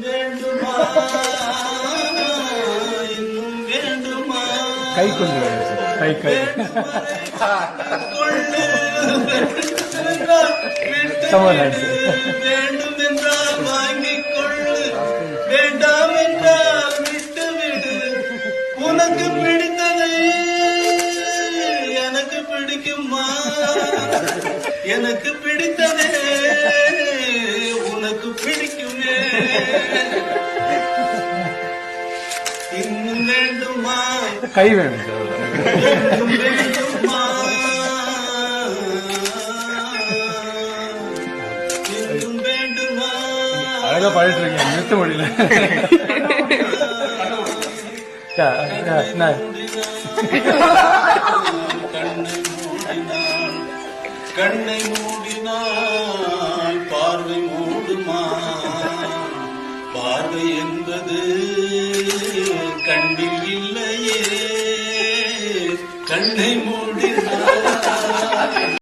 வேண்டுமா இன்னும் வேண்டுமா கை கொஞ்சம் வேணும் சார். கை கை வேண்டும் என்றால் வாங்கிக் கொள்ளு, வேண்டாம் என்றால் விட்டு விடு. உனக்கு பிடித்ததை எனக்கு பிடிக்குமா? எனக்கு பிடித்ததே உனக்கு பிடிக்குமே. இன்னும் வேண்டுமா? கை வேணும் சார். இன்னும் வேண்டுமா? இன்னும் வேண்டுமா? அழகா பாடிட்டு இருக்கீங்க, நிறுத்த முடியல. கண்ணை மூடினால் பார்வை மூடுமா? பார்வை என்பது கண்ணில் இல்லையே, கண்ணை மூடினால்